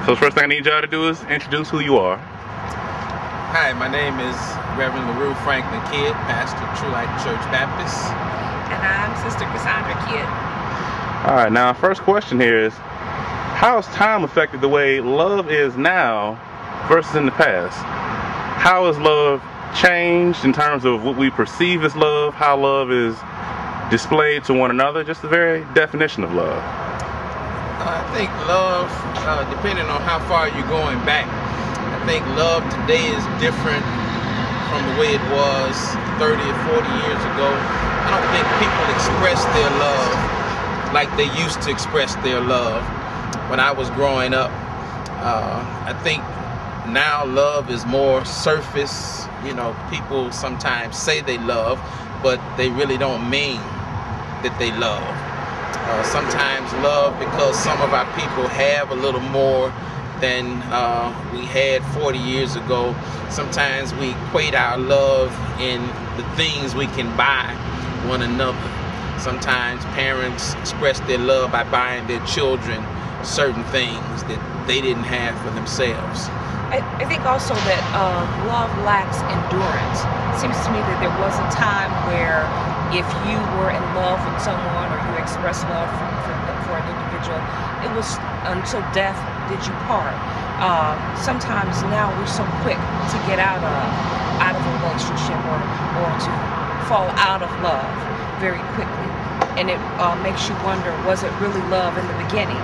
So the first thing I need y'all to do is introduce who you are. Hi, my name is Reverend LaRue Franklin Kidd, pastor of True Light Church Baptist. And I'm Sister Cassandra Kidd. All right, now first question here is, how has time affected the way love is now versus in the past? How has love changed in terms of what we perceive as love, how love is displayed to one another, just the very definition of love? I think love, depending on how far you're going back, I think love today is different from the way it was 30 or 40 years ago. I don't think people express their love like they used to express their love when I was growing up. I think now love is more surface. You know, people sometimes say they love, but they really don't mean that they love. Sometimes love because some of our people have a little more than we had 40 years ago. Sometimes we equate our love in the things we can buy one another. Sometimes parents express their love by buying their children certain things that they didn't have for themselves. I think also that love lacks endurance. It seems to me that there was a time where if you were in love with someone or you expressed love for an individual, it was until death did you part. Sometimes now we're so quick to get out of a relationship or to fall out of love very quickly. And it makes you wonder, was it really love in the beginning?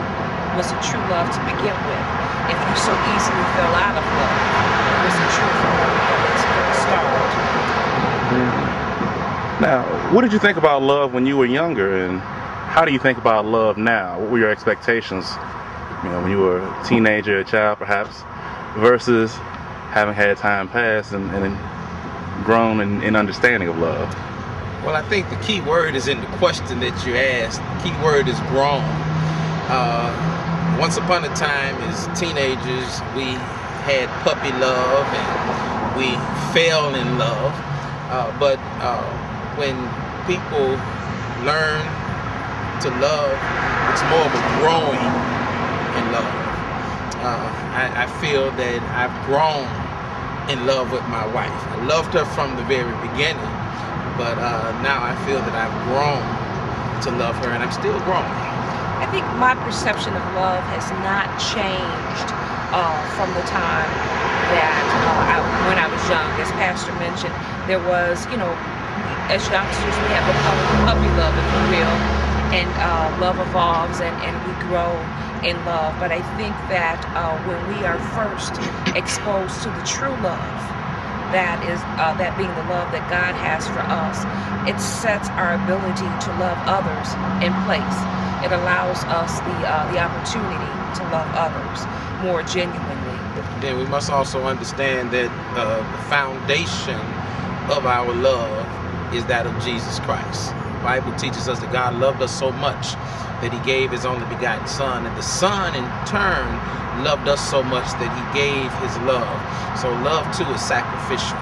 Was it true love to begin with? If you so easily fell out of love, was it true from the start? Now, what did you think about love when you were younger, and how do you think about love now? What were your expectations, you know, when you were a teenager, a child perhaps, versus having had time pass and grown in understanding of love? Well, I think the key word is in the question that you asked. The key word is grown. Once upon a time as teenagers, we had puppy love and we fell in love. But when people learn to love, it's more of a growing in love. I feel that I've grown in love with my wife. I loved her from the very beginning, but now I feel that I've grown to love her, and I'm still growing. I think my perception of love has not changed from the time that when I was young. As Pastor mentioned, there was, you know, as youngsters we have a puppy love, if you will, and love evolves and we grow in love. But I think that when we are first exposed to the true love, that is that being the love that God has for us, it sets our ability to love others in place. It allows us the opportunity to love others more genuinely. Then we must also understand that the foundation of our love is that of Jesus Christ. The Bible teaches us that God loved us so much that he gave his only begotten Son, and the Son in turn loved us so much that he gave his love. So love too is sacrificial.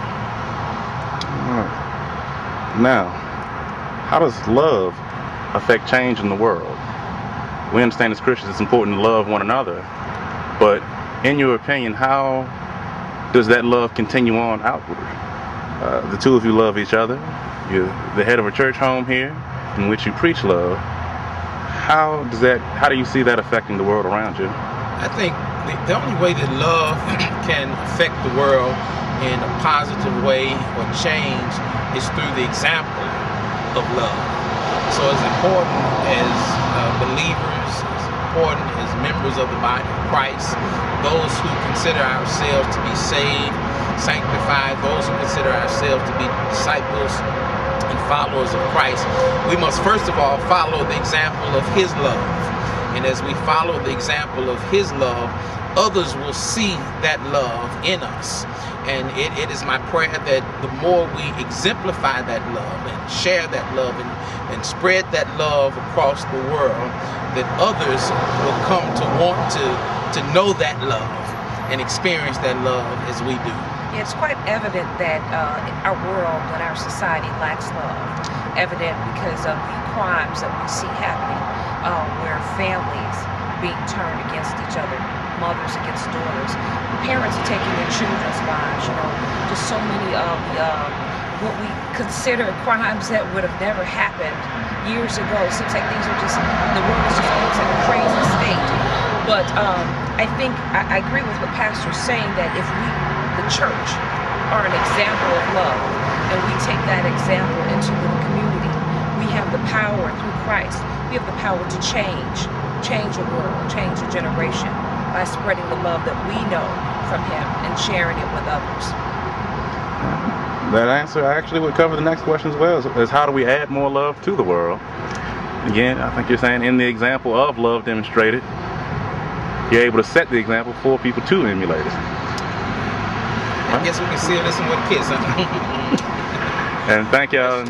Now, how does love affect change in the world? We understand as Christians it's important to love one another, but in your opinion, how does that love continue on outward? The two of you love each other. You're the head of a church home here in which you preach love. How do you see that affecting the world around you? I think the only way that love can affect the world in a positive way or change is through the example of love. So as important as believers, as important as members of the body of Christ, those who consider ourselves to be saved, sanctified, those who consider ourselves to be disciples and followers of Christ, we must first of all follow the example of his love. And as we follow the example of his love, others will see that love in us. And it is my prayer that the more we exemplify that love and share that love and spread that love across the world, that others will come to want to know that love and experience that love as we do. It's quite evident that our world and our society lacks love. Evident because of the crimes that we see happening, where families being turned against each other, mothers against daughters. Parents are taking their children's lives, you know. Just so many of the what we consider crimes that would have never happened years ago. Seems like things are just, the world is just almost in a crazy state. But I think I agree with what Pastor is saying, that if we, the church, are an example of love, and we take that example into the community, we have the power through Christ. We have the power to change the world, change the generation by spreading the love that we know from Him and sharing it with others. That answer actually would cover the next question as well, is how do we add more love to the world? Again, I think you're saying in the example of love demonstrated, you're able to set the example for people to emulate it. I guess we can seal this one with a kiss, huh? And thank y'all.